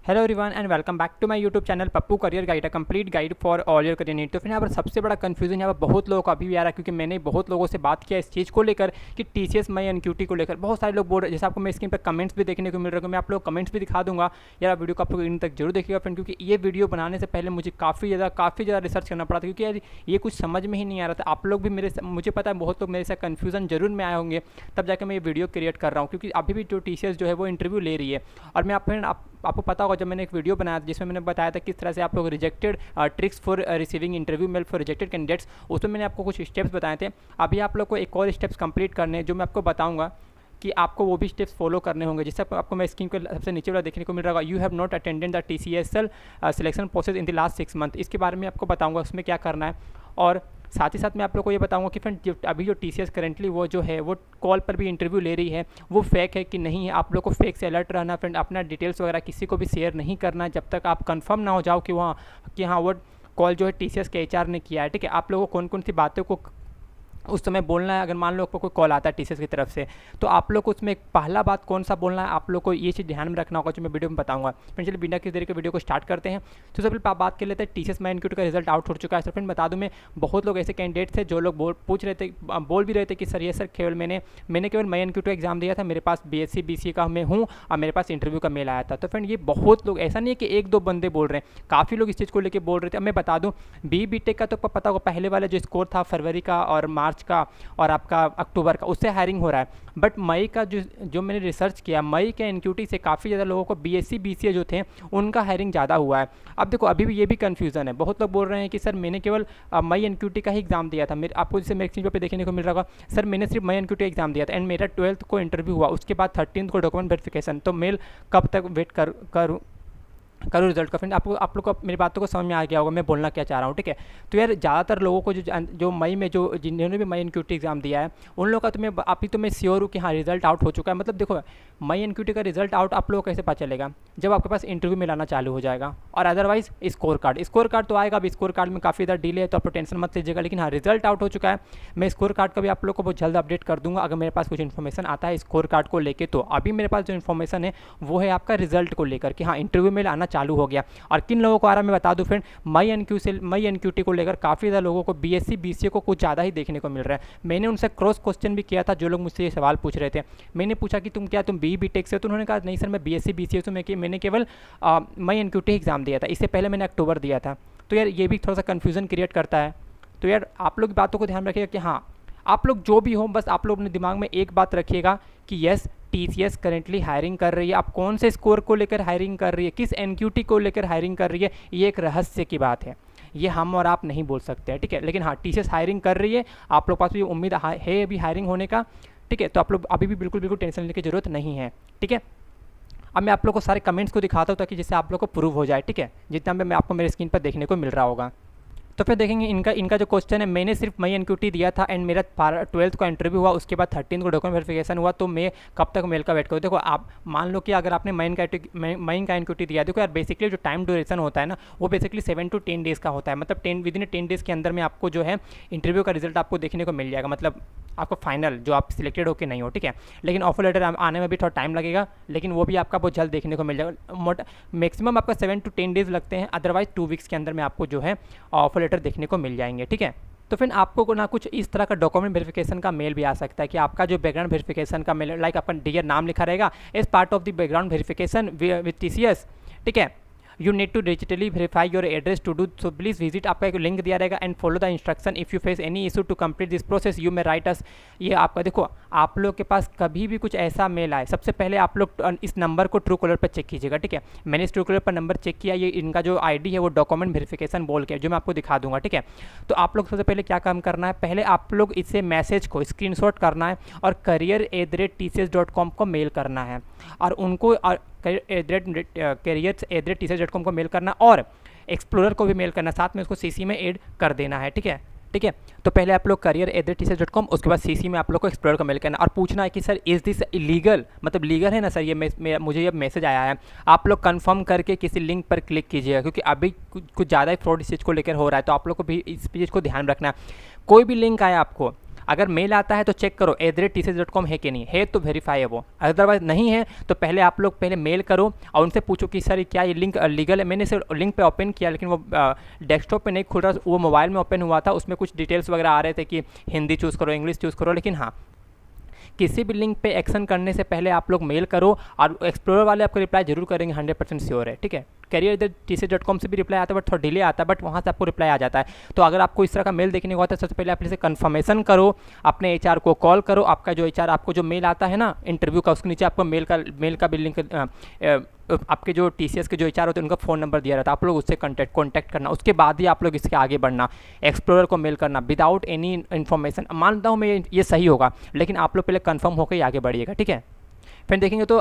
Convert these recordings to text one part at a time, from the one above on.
Hello everyone and welcome back to my YouTube channel Pappu career guide, a complete guide for all your career need. तो फिर यहाँ पर सबसे बड़ा confusion यहाँ पर बहुत लोगों को अभी भी आ रहा है, क्योंकि मैंने बहुत लोगों से बात किया इस चीज़ को लेकर कि TCS मई एनक्यूटी को लेकर बहुत सारे लोग बोल रहे हैं। जैसे आपको मैं स्क्रीन पर कमेंट्स भी देखने को मिल रहा है, मैं आप लोग कमेंट्स भी दिखा दूंगा। यार वीडियो को आप लोग इन तक जरूर देखिएगा फ्रेंड, क्योंकि ये वीडियो बनाने से पहले मुझे काफ़ी ज़्यादा रिसर्च करना पड़ा था, क्योंकि यार ये कुछ समझ में ही नहीं आ रहा था। आप लोग भी मुझे पता है बहुत लोग मेरे साथ कन्फ्यूजन जरूर में आए होंगे, तब जाकर मैं ये वीडियो क्रिएट कर रहा हूँ। क्योंकि अभी भी जो TCS जो है वो इंटरव्यू ले रही है। और मैं आपको पता होगा, जब मैंने एक वीडियो बनाया जिसमें मैंने बताया था किस तरह से आप लोग rejected tricks for receiving interview mail for rejected candidates, उसमें मैंने आपको कुछ स्टेप्स बताए थे। अभी आप लोग को एक और स्टेप्स कंप्लीट करने हैं, जो मैं आपको बताऊंगा कि आपको वो भी स्टेप्स फॉलो करने होंगे। जैसे आपको मैं स्क्रीन पर सबसे नीचे वाला देखने को मिल रहा होगा, you have not attended the TCSL selection process in the last 6 month. इसके बारे में आपको बताऊंगा उसमें क्या करना है। और साथ ही साथ मैं आप लोग को ये बताऊंगा कि फ्रेंड अभी जो TCS करेंटली वो जो है वो कॉल पर भी इंटरव्यू ले रही है, वो फेक है कि नहीं है। आप लोग को फेक से अलर्ट रहना फ्रेंड, अपना डिटेल्स वगैरह किसी को भी शेयर नहीं करना जब तक आप कंफर्म ना हो जाओ कि हाँ वो कॉल जो है TCS के HR ने किया है। ठीक है, आप लोगों को कौन कौन सी बातों को उस समय बोलना है। अगर मान लो आपको कोई कॉल आता है TCS की तरफ से, तो आप लोग को उसमें पहला बात कौन सा बोलना है, आप लोग को ये चीज़ ध्यान में रखना होगा, जो मैं वीडियो में बताऊंगा। फिर चलिए बिना किसी देरी के वीडियो को स्टार्ट करते हैं। तो सबसे पहले बात कर लेते हैं TCS मई एनक्यूटी का रिजल्ट आउट हो चुका है। सर फ्रेंड बता दूं, मैं बहुत लोग ऐसे कैंडिडेट थे जो लोग बोल भी रहे थे कि सर ये सर केवल मैंने केवल मई एनक्यूटी एग्जाम दिया था, मेरे पास BSc BCA का मैं हूँ और मेरे पास इंटरव्यू का मेल आया था। तो फ्रेंड ये बहुत लोग, ऐसा नहीं है कि एक दो बंदे बोल रहे हैं, काफ़ी लोग इस चीज़ को लेकर बोल रहे थे। अब मैं बता दूँ BTech का तो पता होगा, पहले वाला जो स्कोर था फरवरी का और मार्च का और आपका अक्टूबर का, उससे हायरिंग हो रहा है। बट मई का जो मैंने रिसर्च किया, मई के एनक्यूटी से काफ़ी ज़्यादा लोगों को BSc BCA जो थे उनका हायरिंग ज़्यादा हुआ है। अब देखो अभी भी ये भी कन्फ्यूज़न है, बहुत लोग बोल रहे हैं कि सर मैंने केवल मई एनक्यूटी का ही एग्जाम दिया था। आपको जैसे मेरे स्क्रीन पे देखने को मिल रहा होगा, सर मैंने सिर्फ मई एनक्यूटी एग्जाम दिया था एंड मेरा 12th को इंटरव्यू हुआ, उसके बाद 13th को डॉक्यूमेंट वेरिफिकेशन। तो मेल कब तक वेट करूँ रिजल्ट का। फ्रेंड आप लोग को मेरी बातों को समझ में आ गया होगा मैं बोलना क्या चाह रहा हूँ। ठीक है, तो यार ज़्यादातर लोगों को जो मई में जिन्होंने भी मई एनक्यूटी एग्जाम दिया है उन लोगों का तो मैं श्योर हूँ कि हाँ रिजल्ट आउट हो चुका है। मतलब देखो मई एनक्यूटी का रिजल्ट आउट आप लोगों को कैसे पता चलेगा, जब आपके पास इंटरव्यू में लाना चालू हो जाएगा। और अदरवाइज स्कोर कार्ड तो आएगा। अब स्कोर कार्ड में काफ़ी ज़्यादा डिले है, तो आप टेंशन मत लीजिएगा। लेकिन हाँ रिजल्ट आउट हो चुका है। मैं स्कोर कार्ड का भी आप लोग को बहुत जल्द अपडेट कर दूंगा, अगर मेरे पास कुछ इन्फॉर्मेशन आता है स्कोर कार्ड को लेकर। तो अभी मेरे पास जो इन्फॉर्मेशन है वो है आपका रिजल्ट को लेकर कि हाँ इंटरव्यू में आना चालू हो गया। और किन लोगों को आ रहा है मैं बता दूं फ्रेंड, मई एनक्यूटी को लेकर काफ़ी ज़्यादा लोगों को BSc BCA को कुछ ज़्यादा ही देखने को मिल रहा है। मैंने उनसे क्रॉस क्वेश्चन भी किया था, जो लोग मुझसे ये सवाल पूछ रहे थे। मैंने पूछा कि तुम BTech से हो, तो उन्होंने कहा नहीं सर मैं BSc BCA से, मैंने केवल मई एनक्यूटी एग्जाम दिया था, इससे पहले मैंने अक्टूबर दिया था। तो यार ये भी थोड़ा सा कन्फ्यूज़न क्रिएट करता है। तो यार आप लोग बातों को ध्यान रखिएगा कि हाँ आप लोग जो भी हो, बस आप लोग अपने दिमाग में एक बात रखिएगा कि यस TCS करेंटली हायरिंग कर रही है। आप कौन से स्कोर को लेकर हायरिंग कर रही है, किस एनक्यूटी को लेकर हायरिंग कर रही है, ये एक रहस्य की बात है, ये हम और आप नहीं बोल सकते हैं। ठीक है, लेकिन हाँ TCS हायरिंग कर रही है, आप लोग पास भी उम्मीद है अभी हायरिंग होने का। ठीक है, तो आप लोग अभी भी बिल्कुल टेंशन लेने की जरूरत नहीं है। ठीक है, अब मैं आप लोग को सारे कमेंट्स को दिखाता हूँ ताकि जिससे आप लोग को प्रूव हो जाए। ठीक है, जितना मैं आपको मेरे स्क्रीन पर देखने को मिल रहा होगा। तो फिर देखेंगे इनका जो क्वेश्चन है, मैंने सिर्फ मई एनक्यूटी दिया था एंड मेरा 12th को इंटरव्यू हुआ, उसके बाद 13th को डॉक्यूमेंट वेरिफिकेशन हुआ। तो मैं कब तक मेल का वेट करूँ। देखो आप मान लो कि अगर आपने मई का एनक्यूटी दिया, देखो यार बेसिकली जो टाइम ड्यूरेशन होता है ना वो बेसिकली 7 to 10 डेज़ का होता है। मतलब विदिन 10 डेज़ के अंदर में आपको जो है इंटरव्यू का रिजल्ट आपको देखने को मिल जाएगा। मतलब आपको फाइनल जो आप सिलेक्टेड हो कि नहीं हो। ठीक है, लेकिन ऑफर लेटर आने में भी थोड़ा टाइम लगेगा, लेकिन वो भी आपका बहुत जल्द देखने को मिल जाएगा। मैक्सिमम आपका 7 to 10 डेज़ लगते हैं, अदरवाइज 2 वीक्स के अंदर में आपको जो है ऑफर लेटर देखने को मिल जाएंगे। ठीक है, तो फिर आपको ना कुछ इस तरह का डॉक्यूमेंट वेरिफिकेशन का मेल भी आ सकता है कि आपका जो बैकग्राउंड वेरिफिकेशन का मेल, लाइक अपन डियर नाम लिखा रहेगा as part of the background verification with TCS। ठीक है, you need to digitally verify your address to do so, please visit, आपका एक लिंक दिया रहेगा and follow the instruction. If you face any issue to complete this process you may write us. ये आपका देखो आप लोग के पास कभी भी कुछ ऐसा मेल आए, सबसे पहले आप लोग इस नंबर को ट्रू कॉलर पर चेक कीजिएगा। ठीक है, मैंने इस ट्रू कॉलर पर नंबर चेक किया, ये इनका जो ID है वो डॉक्यूमेंट वेरिफिकेशन बोल के, जो मैं आपको दिखा दूंगा। ठीक है, तो आप लोग सबसे पहले क्या काम करना है, पहले आप लोग इससे मैसेज को स्क्रीनशॉट करना है और career@tcs.com को मेल करना है और उनको careers@tcs.com को मेल करना और एक्सप्लोरर को भी मेल करना, साथ में उसको CC में ऐड कर देना है। ठीक है, तो पहले आप लोग career@tcs.com, उसके बाद CC में आप लोग को एक्सप्लोरर को मेल करना और पूछना है कि सर इज़ दिस इलीगल, मतलब लीगल है ना सर, ये मुझे ये मैसेज आया है। आप लोग कंफर्म करके किसी लिंक पर क्लिक कीजिएगा, क्योंकि अभी कुछ ज़्यादा ही फ्रॉड इस चीज़ को लेकर हो रहा है, तो आप लोग को भी इस चीज़ को ध्यान रखना है। कोई भी लिंक आए आपको, अगर मेल आता है तो चेक करो @tcs.com है कि नहीं है, तो वेरीफाई है वो, अदरवाइज नहीं है तो पहले आप लोग पहले मेल करो और उनसे पूछो कि सर क्या ये लिंक लीगल है। मैंने सिर्फ लिंक पे ओपन किया लेकिन वो डेस्कटॉप पे नहीं खुल रहा, वो मोबाइल में ओपन हुआ था, उसमें कुछ डिटेल्स वगैरह आ रहे थे कि हिंदी चूज़ करो, इंग्लिश चूज़ करो। लेकिन हाँ, किसी भी लिंक पे एक्शन करने से पहले आप लोग मेल करो, और एक्सप्लोरर वाले आपको रिप्लाई जरूर करेंगे, 100% श्योर है, ठीक है। career@tcs.com से भी रिप्लाई आता है, बट थोड़ा डिले आता है, बट वहाँ से आपको रिप्लाई आ जाता है। तो अगर आपको इस तरह का मेल देखने को आता है, सबसे पहले आप इसे कन्फर्मेशन करो, अपने HR को कॉल करो, आपका जो HR आपको जो मेल आता है ना इंटरव्यू का, उसके नीचे आपको मेल का भी लिंक, आपके जो TCS के जो HR होते हैं उनका फ़ोन नंबर दिया रहता है, आप लोग उससे कॉन्टैक्ट करना, उसके बाद ही आप लोग इसके आगे बढ़ना। एक्सप्लोरर को मेल करना विदाउट एनी इन्फॉर्मेशन, मानता हूँ मैं ये सही होगा, लेकिन आप लोग पहले कंफर्म होकर ही आगे बढ़िएगा, ठीक है। फिर देखेंगे तो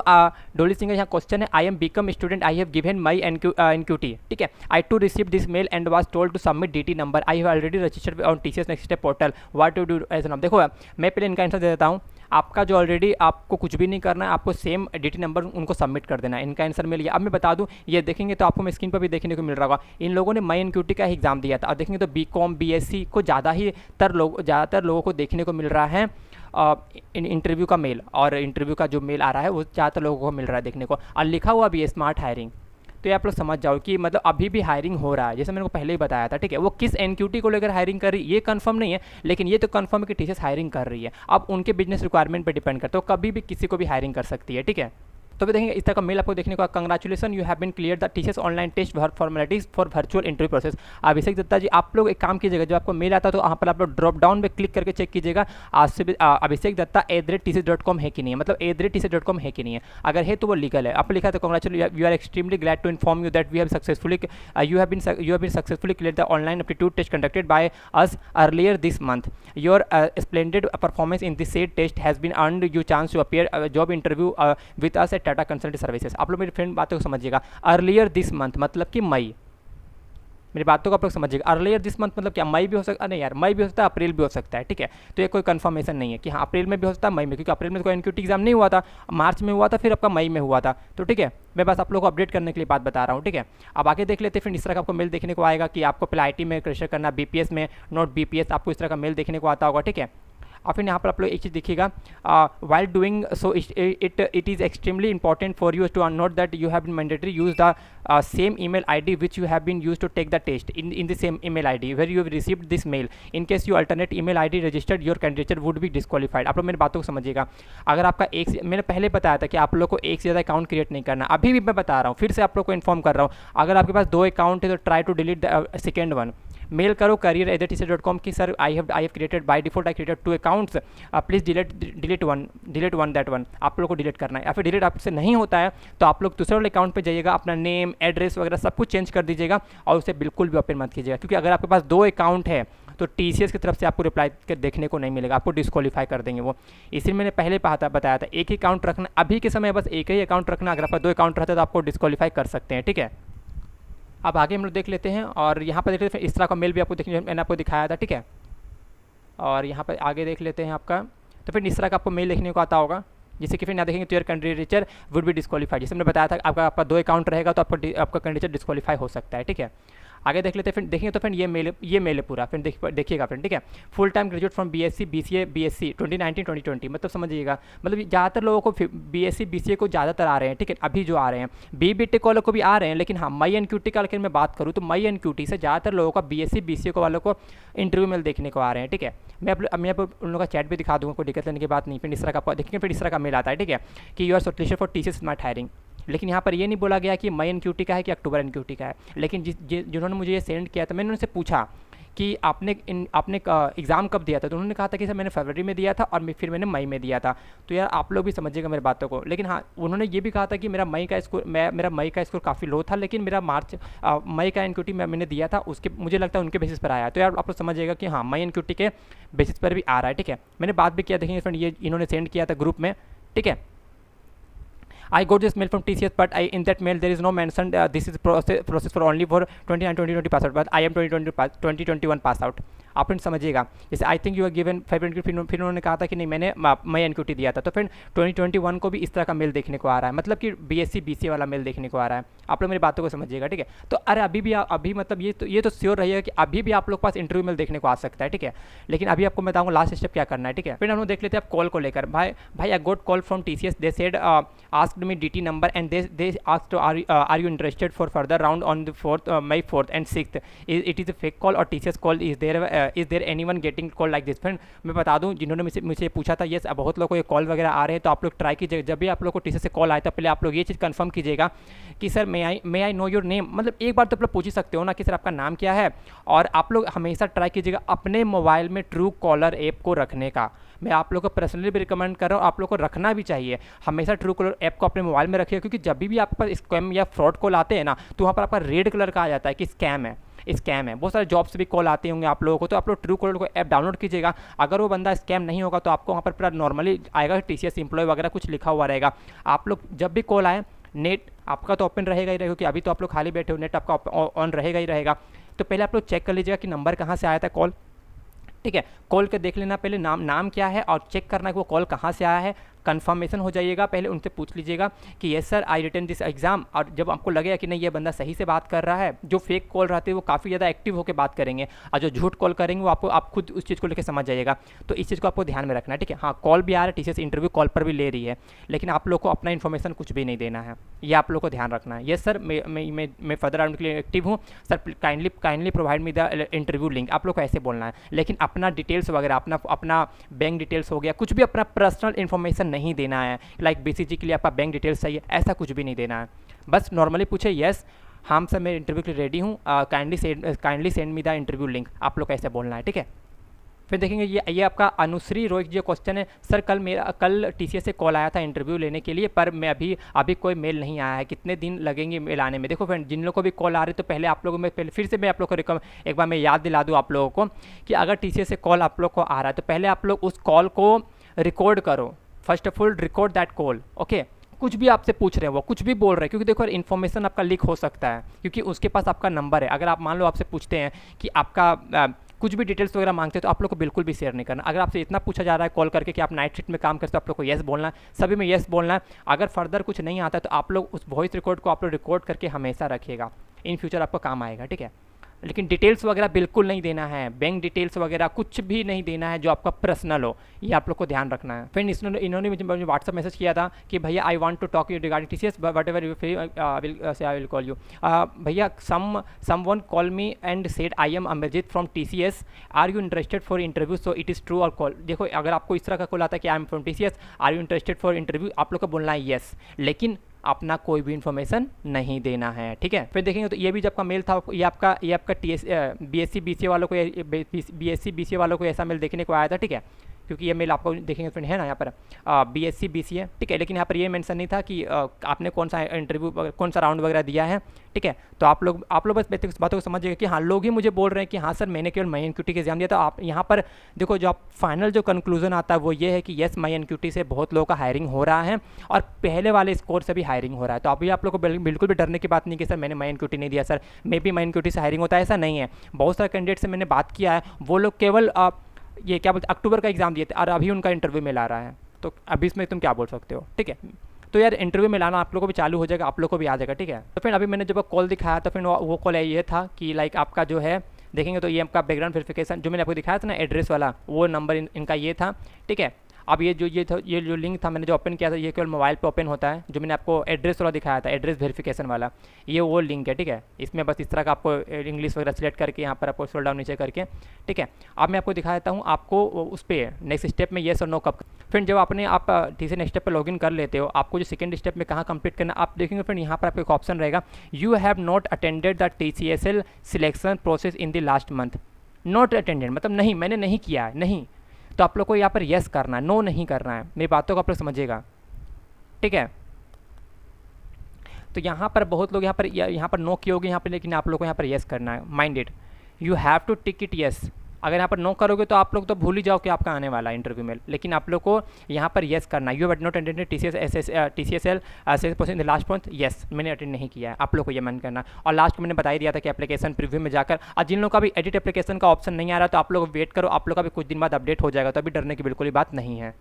डोली सिंह यहाँ क्वेश्चन है, I am BCom student, I have given my NQT, ठीक है। I too receive this mail and was told to submit DT number, I have already registered on TCS next step portal, what to do as नाम। देखो मैं पहले इनका answer दे देता हूँ। आपका जो ऑलरेडी आपको कुछ भी नहीं करना है, आपको सेम DT नंबर उनको सबमिट कर देना है। इनका आंसर मिल गया। अब मैं बता दूं, ये देखेंगे तो आपको स्क्रीन पर भी देखने को मिल रहा होगा, इन लोगों ने माई NQT का एग्जाम दिया था। और देखेंगे तो BCom BSc को ज़्यादातर लोगों को देखने को मिल रहा है इंटरव्यू का मेल, और इंटरव्यू का जो मेल आ रहा है वो ज़्यादातर लोगों को मिल रहा है देखने को, और लिखा हुआ भी है स्मार्ट हायरिंग। तो ये आप लोग समझ जाओ कि मतलब अभी भी हायरिंग हो रहा है, जैसे मैंने को पहले ही बताया था, ठीक है। वो किस NQT को लेकर हायरिंग कर रही है ये कंफर्म नहीं है, लेकिन ये तो कंफर्म है कि TCS हायरिंग कर रही है। अब उनके बिजनेस रिक्वायरमेंट पर डिपेंड करता है, तो कभी भी किसी को भी हायरिंग कर सकती है, ठीक है। तो भी देखेंगे इस तरह का मेल आपको देखने को, congratulation you have been clear the TCS online test formalities for virtual interview process. Abhishek Datta ji, आप लोग एक काम कीजिएगा, जब आपको मेल आता है तो वहाँ पर आप लोग ड्रॉप डाउन में क्लिक करके चेक कीजिएगा आज से अभिषेक दत्ता @tcs.com है कि नहीं है, मतलब @tcs.com है कि नहीं है। अगर है तो वो लीगल है। आप लिखा था congratulation you are extremely glad to inform you that we have successfully you have been successfully cleared the online aptitude test conducted by us earlier this month. Your splendid performance in this said test has been earned you chance to appear a job interview with us at Tata Consulting Services. आप लोग मेरी friend बातों को समझिएगा। Earlier this month मतलब कि मई, मेरी बातों को आप लोग समझिएगा। अर्लियर दिस मंथ मतलब क्या, मई भी हो सकता है, नहीं यार मई भी हो सकता है, अप्रैल भी हो सकता है, ठीक है। तो ये कोई कंफर्मेशन नहीं है कि हाँ अप्रैल में भी हो सकता है, मई में, क्योंकि अप्रैल में तो कोई NQT एग्जाम नहीं हुआ था, मार्च में हुआ था, फिर आपका मई में हुआ था, तो ठीक है। मैं बस आप लोगों को अपडेट करने के लिए बात बता रहा हूँ, ठीक है। अब आगे देख लेते हैं। फिर इस तरह का आपको मेल देखने को आएगा कि आपको पहले IT में रजिस्टर करना, BPS में नॉट BPS, आपको इस तरह का मेल देखने को आता होगा, ठीक है। और फिर यहाँ पर आप लोग एक चीज़ देखिएगा, while doing so it is extremely important for you to note that you have been mandatory use the same email ID which you have been used to take the test in the same email ID where you have received this mail. In case you alternate email ID registered, your candidature would be disqualified. आप लोग मेरी बातों को समझिएगा। अगर आपका मैंने पहले बताया था कि आप लोग को एक से ज़्यादा अकाउंट क्रिएट नहीं करना, अभी भी मैं बता रहा हूँ, फिर से आप लोग को इन्फॉर्म कर रहा हूँ। अगर आपके पास 2 अकाउंट है तो try to delete the second one. Mail करो career@tcs.com की sir I have created by default I created 2 accounts, please delete one that one, आप लोग को डिलीट करना है। या फिर डिलीट आपसे नहीं होता है तो आप लोग दूसरे वाले अकाउंट पे जाइएगा, अपना नेम एड्रेस वगैरह सब कुछ चेंज कर दीजिएगा और उसे बिल्कुल भी ओपन मत कीजिएगा, क्योंकि अगर आपके पास 2 अकाउंट है तो TCS की तरफ से आपको रिप्लाई देखने को नहीं मिलेगा, आपको डिस्क्वालीफाई कर देंगे वो। इसीलिए मैंने पहले बताया था एक ही अकाउंट रखना, अभी के समय बस एक ही अकाउंट रखना। अगर आपका 2 अकाउंट रहता है तो आपको डिस्क्वालीफाई कर सकते हैं, ठीक है। अब आगे हम लोग देख लेते हैं, और यहाँ पर देख लेते हैं इस तरह का मेल भी आपको देखने मैंने आपको दिखाया था, ठीक है। और यहाँ पर आगे देख लेते हैं आपका, तो फिर इस तरह का आपको मेल देखने को आता होगा, जिससे कि फिर ना देखेंगे तो your candidature would be disqualified. जैसे मैंने बताया था आपका 2 अकाउंट रहेगा तो आपका कैंडिडेचर डिस्क्वालीफाई हो सकता है, ठीक है। आगे देख लेते हैं। फिर देखेंगे तो फिर ये मेल है पूरा, फिर देखिएगा फ्रेंड, ठीक है। Full time graduate from BSc BCA BSc 2019-2020, मतलब समझिएगा, मतलब ज़्यादातर लोगों को BSc BCA को ज़्यादातर आ रहे हैं, ठीक है, अभी जो आ रहे हैं। BTech वालों को भी आ रहे हैं, लेकिन हाँ माई NQT का लेकिन मैं बात करूँ तो माई NQT से ज़्यादातर लोगों का BSc BCA को वालों को इंटरव्यू मेल देखने को आ रहे हैं, ठीक है। मैं उन लोगों का चैट भी दिखा दूँगा, कोई दिक्कत लेने की बात नहीं। फिर इस तरह का देखिए, फिर इस तरह का मेल आता है, ठीक है, कि you are shortlisted for TCS smart hiring. लेकिन यहाँ पर ये नहीं बोला गया कि मई NQT का है कि अक्टूबर NQT का है। लेकिन जिन्होंने मुझे ये सेंड किया था, मैंने उनसे पूछा कि आपने एग्ज़ाम कब दिया था, तो उन्होंने कहा था कि सर मैंने फरवरी में दिया था और फिर मैंने मई में दिया था। तो यार आप लोग भी समझिएगा मेरी बातों को। लेकिन हाँ उन्होंने ये भी कहा था कि मेरा मई का स्कोर काफ़ी लो था, लेकिन मेरा मई का NQT मैंने दिया था, उसके मुझे लगता है उनके बेसिस पर आया। तो यार आप लोग समझिएगा कि हाँ मई NQT के बेसिस पर भी आ रहा है, ठीक है। मैंने बात भी किया, देखेंगे फ्रेंड, ये इन्होंने सेंड किया था ग्रुप में, ठीक है। I got this mail from TCS, but in that mail there is no mention this is process for only for 2019-2020 pass out, but I am 2021 pass out. आप समझिएगा। जैसे I think you are given 500, फिर उन्होंने कहा था कि नहीं मैंने मई एनक्यूटी दिया था, तो फिर 2021 को भी इस तरह का मेल देखने को आ रहा है, मतलब कि बीएससी बीसीए वाला मेल देखने को आ रहा है। आप लोग मेरी बातों को समझिएगा, ठीक है। तो अरे अभी मतलब ये तो श्योर रहिएगा कि अभी भी आप लोग के पास इंटरव्यू मेल देखने को आ सकता है, ठीक है। लेकिन अभी आपको मैं बताऊंगा लास्ट स्टेप क्या करना है, ठीक है। फिर हम लोग देख लेते हैं आप कॉल को लेकर। भाई I got call from TCS, they said asked me DT number and they asked are you interested for further round on the 4th May 4th and 6th। It is a fake call और TCS call, is there anyone getting call like this. Friend मैं बता दूं जिन्होंने मुझसे पूछा था, ये बहुत लोगों को ये कॉल वगैरह आ रहे हैं, तो आप लोग ट्राई कीजिए जब भी आप लोग को टीसीएस से कॉल आए तो पहले आप लोग ये चीज़ कंफर्म कीजिएगा कि sir may I know your name, मतलब एक बार तो आप लोग पूछ ही सकते हो ना कि सर आपका नाम क्या है। और आप लोग हमेशा ट्राई कीजिएगा अपने मोबाइल में ट्रू कॉलर ऐप को रखने का। मैं आप लोग को पर्सनली भी रिकमेंड कर रहा हूँ, आप लोग को रखना भी चाहिए। हमेशा ट्रू कॉलर ऐप को अपने मोबाइल में रखिए, क्योंकि जब भी आपके पास स्कैम या फ्रॉड कॉल आते हैं ना, तो वहाँ पर आपका रेड कलर का आ जाता है कि स्कैम है, स्कैम है। बहुत सारे जॉब से भी कॉल आते होंगे आप लोगों को, तो आप लोग ट्रू कॉलर को ऐप डाउनलोड कीजिएगा। अगर वो बंदा स्कैम नहीं होगा तो आपको वहाँ पर पूरा नॉर्मली आएगा, टीसीएस एम्प्लॉय वगैरह कुछ लिखा हुआ रहेगा। आप लोग जब भी कॉल आए, नेट आपका तो ओपन रहेगा ही रहेगा, क्योंकि अभी तो आप लोग खाली बैठे हो, नेट आपका ऑन रहेगा ही रहेगा। तो पहले आप लोग चेक कर लीजिएगा कि नंबर कहाँ से आया था कॉल, ठीक है। कॉल के देख लेना पहले नाम क्या है, और चेक करना कि वो कॉल कहाँ से आया है। कंफर्मेशन हो जाइएगा, पहले उनसे पूछ लीजिएगा कि yes sir I written this exam. और जब आपको लगेगा कि नहीं ये बंदा सही से बात कर रहा है, जो फेक कॉल रहते हैं वो काफ़ी ज़्यादा एक्टिव होकर बात करेंगे, और जो झूठ कॉल करेंगे वो आप खुद उस चीज़ को लेकर समझ जाइएगा। तो इस चीज़ को आपको ध्यान में रखना है, ठीक है। हाँ, कॉल भी आ रहा है, टीसीएस इंटरव्यू कॉल पर भी ले रही है, लेकिन आप लोग को अपना इन्फॉर्मेशन कुछ भी नहीं देना है, ये आप लोग को ध्यान रखना है। येस सर मैं फर्दर राउंड के लिए एक्टिव हूँ sir, kindly provide me the interview link, आप लोग को ऐसे बोलना है। लेकिन अपना डिटेल्स वगैरह, अपना बैंक डिटेल्स हो गया, कुछ भी अपना पर्सनल इन्फॉर्मेशन नहीं देना है। लाइक बीसीजी के लिए आपका बैंक डिटेल्स चाहिए, ऐसा कुछ भी नहीं देना है। बस नॉर्मली पूछे यस हम सर मैं इंटरव्यू के लिए रेडी हूँ, kindly send me the interview link, आप लोग कैसे बोलना है, ठीक है। फिर देखेंगे ये आपका अनुश्री रोहित जो क्वेश्चन है, सर कल टीसीएस से कॉल आया था इंटरव्यू लेने के लिए, पर मैं अभी कोई मेल नहीं आया है, कितने दिन लगेंगे मेल आने में। देखो फ्रेंड, जिन लोगों को भी कॉल आ रहे तो पहले आप लोगों में फिर से मैं आप लोग को एक बार मैं याद दिला दूँ आप लोगों को कि अगर टीसीएस से कॉल आप लोग को आ रहा है तो पहले आप लोग उस कॉल को रिकॉर्ड करो। First of all record that call, okay. कुछ भी आपसे पूछ रहे हैं, वो कुछ भी बोल रहे हैं, क्योंकि देखो इन्फॉर्मेशन आपका लीक हो सकता है, क्योंकि उसके पास आपका नंबर है। अगर आप मान लो आपसे पूछते हैं कि आपका कुछ भी डिटेल्स वगैरह मांगते हैं, तो आप लोग को बिल्कुल भी शेयर नहीं करना। अगर आपसे इतना पूछा जा रहा है कॉल करके कि आप नाइट शिफ्ट में काम करते हो, तो आप लोग को येस बोलना है, सभी में येस बोलना है। अगर फर्दर कुछ नहीं आता तो आप लोग उस वॉइस रिकॉर्ड को आप लोग रिकॉर्ड करके हमेशा रखिएगा, इन फ्यूचर आपको काम आएगा, ठीक है। लेकिन डिटेल्स वगैरह बिल्कुल नहीं देना है, बैंक डिटेल्स वगैरह कुछ भी नहीं देना है जो आपका पर्सनल हो, ये आप लोग को ध्यान रखना है। फिर इन्होंने मुझे व्हाट्सअप मैसेज किया था कि भैया I want to talk you regarding TCS, whatever you free I will call you. भैया someone call me and said I am Amarjeet from TCS, are you interested for interview, so it is true और call. देखो अगर आपको इस तरह का call आता है कि I am from TCS, are you interested for interview, आप लोग को बोलना है येस, लेकिन अपना कोई भी इन्फॉर्मेशन नहीं देना है, ठीक है। फिर देखेंगे तो ये भी जब का मेल था, ये आपका बीएससी बीसीए वालों को बीएससी बीसीए वालों को ऐसा मेल देखने को आया था, ठीक है। क्योंकि ये मेल आपको देखेंगे फ्रेंड है ना यहाँ पर बीएससी बीसीए, ठीक है। लेकिन यहाँ पर ये मेंशन नहीं था कि आपने कौन सा इंटरव्यू कौन सा राउंड वगैरह दिया है, ठीक है। तो आप लोग बस बातों को समझिएगा कि हाँ लोग ही मुझे बोल रहे हैं कि हाँ सर मैंने केवल मई एनक्यूटी के एग्जाम दिया। तो आप यहाँ पर देखो जो आप फाइनल जो कंक्लूजन आता है वो ये है कि येस मई एनक्यूटी से बहुत लोगों का हायरिंग हो रहा है और पहले वाले स्कोर से भी हायरिंग हो रहा है। तो अभी आप लोग को बिल्कुल भी डरने की बात नहीं कि सर मैंने मई एनक्यूटी नहीं दिया, sir may be May NQT से हायरिंग होता है, ऐसा नहीं है। बहुत सारे कैंडिडेट से मैंने बात किया है, वो लोग केवल ये क्या बोलते अक्टूबर का एग्जाम दिए थे और अभी उनका इंटरव्यू में ला रहा है। तो अभी इसमें तुम क्या बोल सकते हो, ठीक है। तो यार इंटरव्यू में लाना आप लोगों को भी चालू हो जाएगा, आप लोग को भी आ जाएगा, ठीक है। तो फिर अभी मैंने जब कॉल दिखाया तो फिर वो कॉल ये था कि लाइक आपका जो है देखेंगे तो ये आपका बैकग्राउंड वेरिफिकेशन जो मैंने आपको दिखाया था ना एड्रेस वाला, वो नंबर इनका ये था, ठीक है। अब ये जो लिंक था मैंने जो ओपन किया था ये केवल मोबाइल पे ओपन होता है, जो मैंने आपको एड्रेस वाला दिखाया था एड्रेस वेरिफिकेशन वाला, ये वो लिंक है, ठीक है। इसमें बस इस तरह का आपको इंग्लिश वगैरह सेलेक्ट करके यहाँ पर आपको स्क्रॉल डाउन नीचे करके, ठीक है। अब मैं आपको दिखा देता हूँ आपको उस पर नेक्स्ट स्टेप में येस और नो कब। फिर जब आपने आप ठीक से नेक्स्ट स्टेप पर लॉगिन कर लेते हो, आपको जो सेकंड स्टेप में कहाँ कंप्लीट करना आप देखेंगे फ्रेंड, यहाँ पर आपको एक ऑप्शन रहेगा you have not attended the TCSL selection process in the last month. Not attended मतलब नहीं, मैंने नहीं किया है, नहीं। तो आप लोग को यहाँ पर येस करना है, नो नहीं करना है। मेरी बातों को आप लोग समझिएगा, ठीक है। तो यहाँ पर बहुत लोग यहाँ पर नो किए होंगे यहाँ पर, लेकिन आप लोग को यहाँ पर येस करना है, minded. You have to tick it yes, अगर यहाँ पर नो करोगे तो आप लोग तो भूल ही जाओ कि आपका आने वाला है इंटरव्यू मेल, लेकिन आप लोग को यहाँ पर येस करना। You have not attended TCSL in the last month, yes मैंने अटेंड नहीं किया है, आप लोग को ये मन करना। और लास्ट में मैंने बता ही दिया था कि एप्लीकेशन प्रीव्यू में जाकर, और जिन लोगों का भी एडिट एप्लीकेशन का ऑप्शन नहीं आ रहा तो आप लोग वेट करो, आप लोग का भी कुछ दिन बाद अपडेट हो जाएगा, तो अभी डरने की बिल्कुल ही बात नहीं है।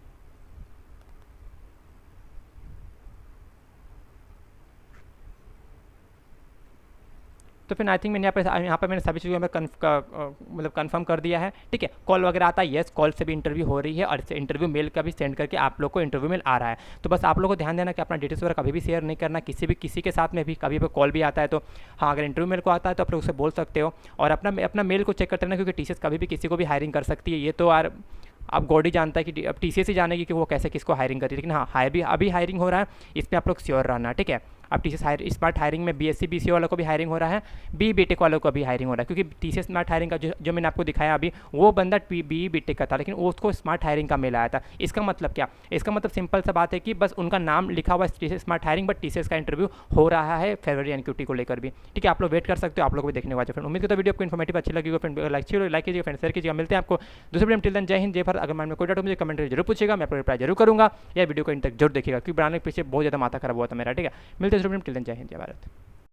तो फिर आई थिंक मैंने यहाँ पर मैंने सभी चीज़ों में मतलब कंफर्म कर दिया है, ठीक है। कॉल वगैरह आता है, येस कॉल से भी इंटरव्यू हो रही है, और इंटरव्यू मेल का भी सेंड करके आप लोग को इंटरव्यू मेल आ रहा है। तो बस आप लोग को ध्यान देना कि अपना डिटेल्स वगैरह कभी भी शेयर नहीं करना किसी के साथ में भी। कभी भी कॉल भी आता है तो हाँ, अगर इंटरव्यू मेल को आता है तो आप लोग उससे बोल सकते हो, और अपना मेल को चेक करते रहना, क्योंकि TCS कभी भी किसी को भी हायरिंग कर सकती है। ये तो यार अब गॉड ही जानता है कि अब TCS ही जानेगी कि वो कैसे किसको हायरिंग करती है, लेकिन हाँ अभी हायरिंग हो रहा है, इसमें आप लोग श्योर रहना, ठीक है। अब TCS स्मार्ट हायरिंग में BSc BCA वालों को भी हायरिंग हो रहा है, BTech वालों को भी हायरिंग हो रहा है, क्योंकि TCS स्मार्ट हायरिंग का जो मैंने आपको दिखाया अभी, वो बंदा BTech का था, लेकिन वो उसको स्मार्ट हायरिंग का मेल आया था। इसका मतलब क्या, इसका मतलब सिंपल सा बात है कि बस उनका नाम लिखा हुआ है TCS smart hiring, but TCS का इंटरव्यू हो रहा है February NQT को लेकर भी, ठीक है। आप लोग वेट कर सकते हो, आप लोग भी देखने वाले फ्रेंड। उम्मीद करता हूं वीडियो आपको इन्फॉर्मेटिव अच्छी लगी, फ्रेंड लाइक कीजिएगा, फ्रेंड शेयर कीजिएगा। मिलते हैं आपको दूसरे वीडियो में। टिल देन जय हिंद जय भारत। अगर मन में कोई डाउट मुझे कमेंट जरूर पूछेगा, मैं आपको रिप्लाई जरूर करूँगा, या वीडियो को इन तक जरूर देखिएगा, क्योंकि बनाने के पीछे बहुत ज़्यादा माथा खराब हुआ था मेरा, ठीक है। मिलते हैं दूसरे वीडियो में। टिल देन जय हिंद जय भारत।